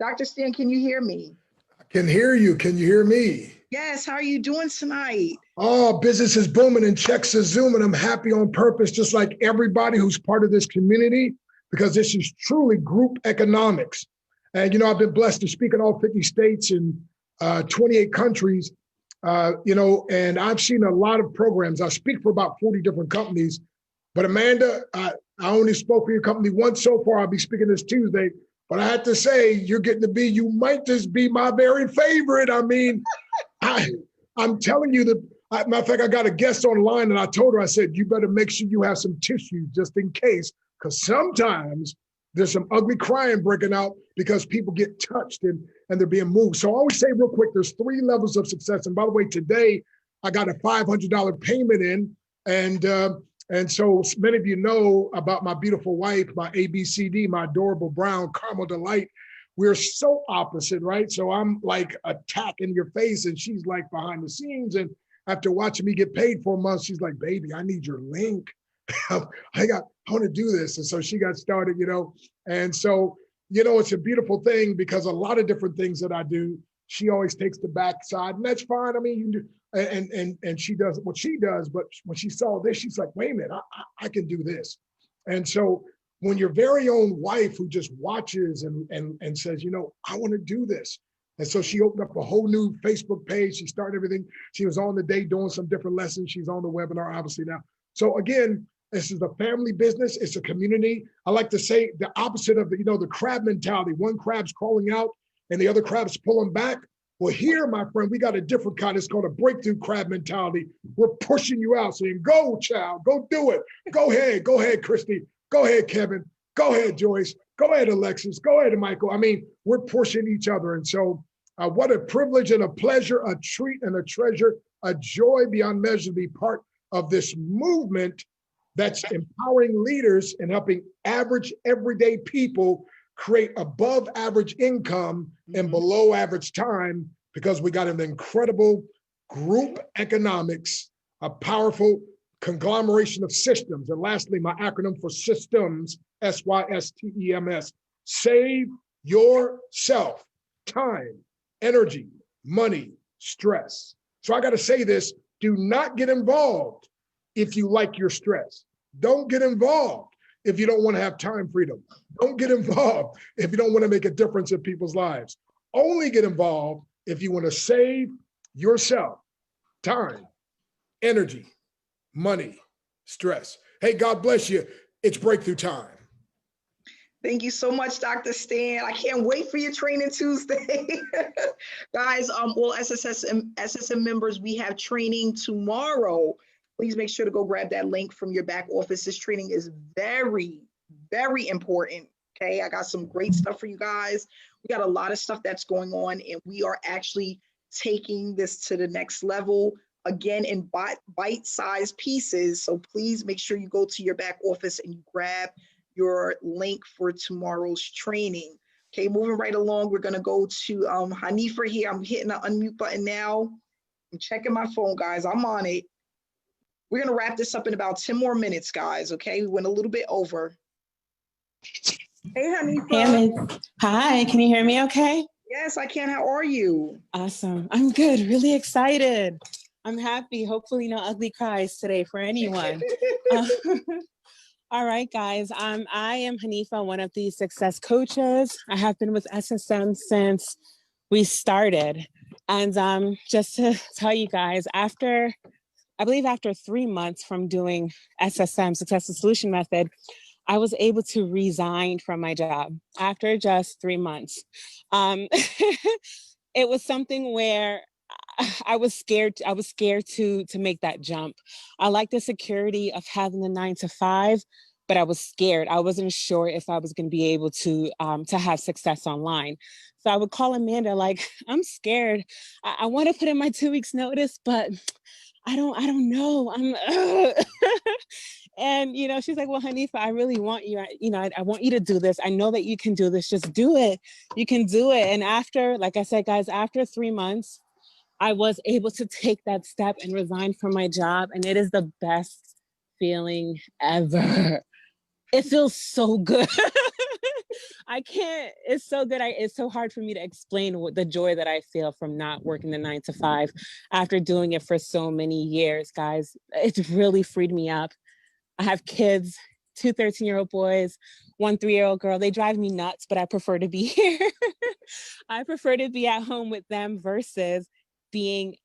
Dr. Stan, can you hear me? I can hear you. Can you hear me? Yes. How are you doing tonight? Oh, business is booming and checks are zooming. I'm happy on purpose, just like everybody who's part of this community, because this is truly group economics. And, you know, I've been blessed to speak in all 50 states and 28 countries, you know, and I've seen a lot of programs. I speak for about 40 different companies. But Amanda, I only spoke for your company once so far. I'll be speaking this Tuesday. But I had to say, you might just be my very favorite. I mean, I'm telling you that, matter of fact, I got a guest online and I told her, I said, you better make sure you have some tissue just in case, because sometimes there's some ugly crying breaking out because people get touched and they're being moved. So I always say real quick, there's 3 levels of success. And by the way, today I got a $500 payment in. And so many of you know about my beautiful wife, my ABCD, my adorable brown caramel delight. We're so opposite, right? So I'm like attack in your face and she's like behind the scenes. And after watching me get paid for a month, she's like, baby, I need your link. I want to do this. And so she got started, you know. And so, you know, it's a beautiful thing because a lot of different things that I do, she always takes the backside, and that's fine. I mean, you do, and she does what she does, but when she saw this, she's like, wait a minute, I can do this. And so when your very own wife who just watches and says, you know, I want to do this. And so she opened up a whole new Facebook page. She started everything. She was on the day doing some different lessons. She's on the webinar, obviously now. So again, this is a family business. It's a community. I like to say the opposite of the crab mentality. One crab's crawling out and the other crab's pulling back. Well, here, my friend, we got a different kind. It's called a breakthrough crab mentality. We're pushing you out, saying, go, child, go do it. Go ahead, Christy. Go ahead, Kevin. Go ahead, Joyce. Go ahead, Alexis. Go ahead, Michael. I mean, we're pushing each other. And so what a privilege and a pleasure, a treat and a treasure, a joy beyond measure to be part of this movement that's empowering leaders and helping average, everyday people create above average income and below average time, because we got an incredible group economics, a powerful conglomeration of systems. And lastly, my acronym for systems, SYSTEMS, save yourself time, energy, money, stress. So I got to say this, do not get involved if you like your stress. Don't get involved if you don't want to have time freedom. Don't get involved if you don't want to make a difference in people's lives. Only get involved if you want to save yourself time, energy, money, stress. Hey, God bless you. It's breakthrough time. Thank you so much, Dr. Stan. I can't wait for your training Tuesday. Guys, all SSM members, we have training tomorrow. Please make sure to go grab that link from your back office. This training is very, very important. Okay, I got some great stuff for you guys. We got a lot of stuff that's going on, and we are actually taking this to the next level, again, in bite-sized pieces. So please make sure you go to your back office and you grab your link for tomorrow's training. Okay, moving right along, we're gonna go to Hanifa here. I'm hitting the unmute button now. I'm checking my phone, guys. I'm on it. We're gonna wrap this up in about 10 more minutes, guys, okay? We went a little bit over. Hey, Hanifa. Hi, can you hear me okay? Yes, I can. How are you? Awesome. I'm good. Really excited. I'm happy. Hopefully no ugly cries today for anyone. All right, guys. I am Hanifa, one of the success coaches. I have been with SSM since we started. And just to tell you guys, I believe after 3 months from doing SSM, Successful Solution Method, I was able to resign from my job after just 3 months. It was something where I was scared to make that jump. I like the security of having the 9 to 5, but I was scared. I wasn't sure if I was going to be able to have success online. So I would call Amanda like, I'm scared. I want to put in my 2 weeks notice, but I don't know. And, she's like, well, Hanifa, I really want you, I want you to do this. I know that you can do this. Just do it. You can do it. And after, like I said, guys, after 3 months, I was able to take that step and resign from my job. And it is the best feeling ever. It feels so good. It's so good. It's so hard for me to explain the joy that I feel from not working the 9 to 5 after doing it for so many years, guys. It's really freed me up. I have kids, 2 13-year-old boys, 1 3-year-old girl. They drive me nuts, but I prefer to be here. I prefer to be at home with them versus being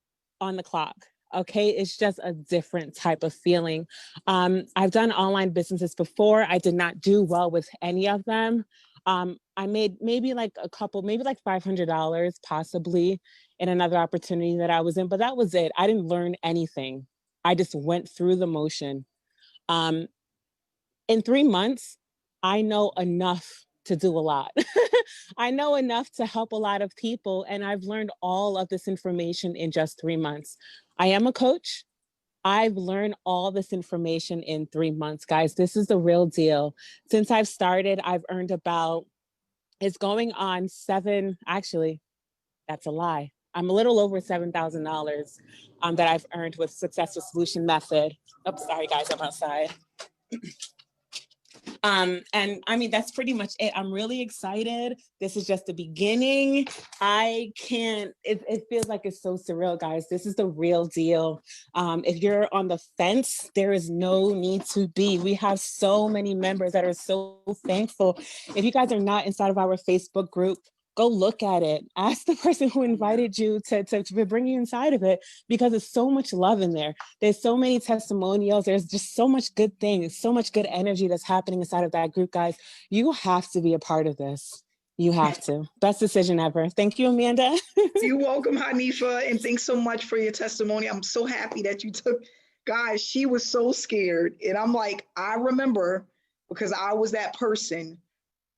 on the clock. Okay, it's just a different type of feeling. I've done online businesses before. I did not do well with any of them. I made maybe like $500 possibly in another opportunity that I was in, but that was it. I didn't learn anything. I just went through the motion. In 3 months, I know enough to do a lot. I know enough to help a lot of people, and I've learned all of this information in just 3 months. I am a coach. I've learned all this information in 3 months, guys. This is the real deal. Since I've started, I've earned it's going on actually, that's a lie. I'm a little over $7,000 that I've earned with Successful Solution Method. Oops, sorry guys, I'm outside. And I mean, that's pretty much it. I'm really excited. This is just the beginning. It feels like it's so surreal, guys. This is the real deal. If you're on the fence, there is no need to be. We have so many members that are so thankful. If you guys are not inside of our Facebook group, go look at it. Ask the person who invited you to bring you inside of it, because there's so much love in there. There's so many testimonials. There's just so much good things, so much good energy that's happening inside of that group, guys. You have to be a part of this. You have to. Best decision ever. Thank you, Amanda. You're welcome, Hanifa, and thanks so much for your testimony. I'm so happy that you took, guys, she was so scared. And I'm like, I remember, because I was that person.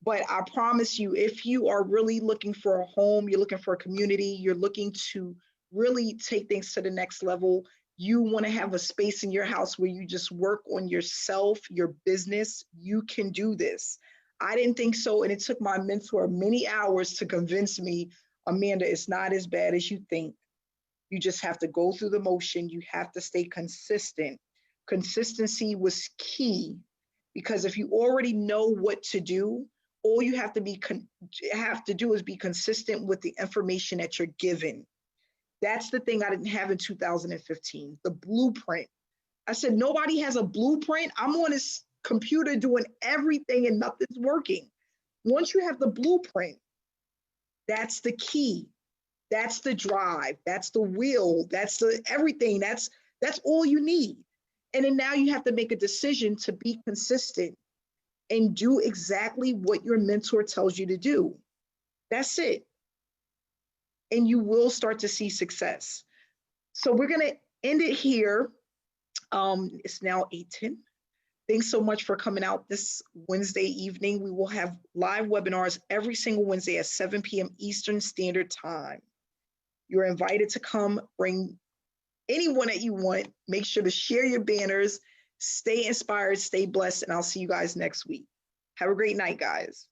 But I promise you, if you are really looking for a home, you're looking for a community, you're looking to really take things to the next level, you want to have a space in your house where you just work on yourself, your business, you can do this. I didn't think so. And it took my mentor many hours to convince me, Amanda, it's not as bad as you think. You just have to go through the motion. You have to stay consistent. Consistency was key, because if you already know what to do, all you have to do is be consistent with the information that you're given. That's the thing I didn't have in 2015, the blueprint. I said, nobody has a blueprint. I'm on this computer doing everything and nothing's working. Once you have the blueprint, that's the key. That's the drive. That's the will. That's the everything. That's all you need. And then now you have to make a decision to be consistent and do exactly what your mentor tells you to do. That's it. And you will start to see success. So we're gonna end it here. It's now 8:10. Thanks so much for coming out this Wednesday evening. We will have live webinars every single Wednesday at 7 p.m. Eastern Standard Time. You're invited to come, bring anyone that you want. Make sure to share your banners. Stay inspired, stay blessed, and I'll see you guys next week. Have a great night, guys.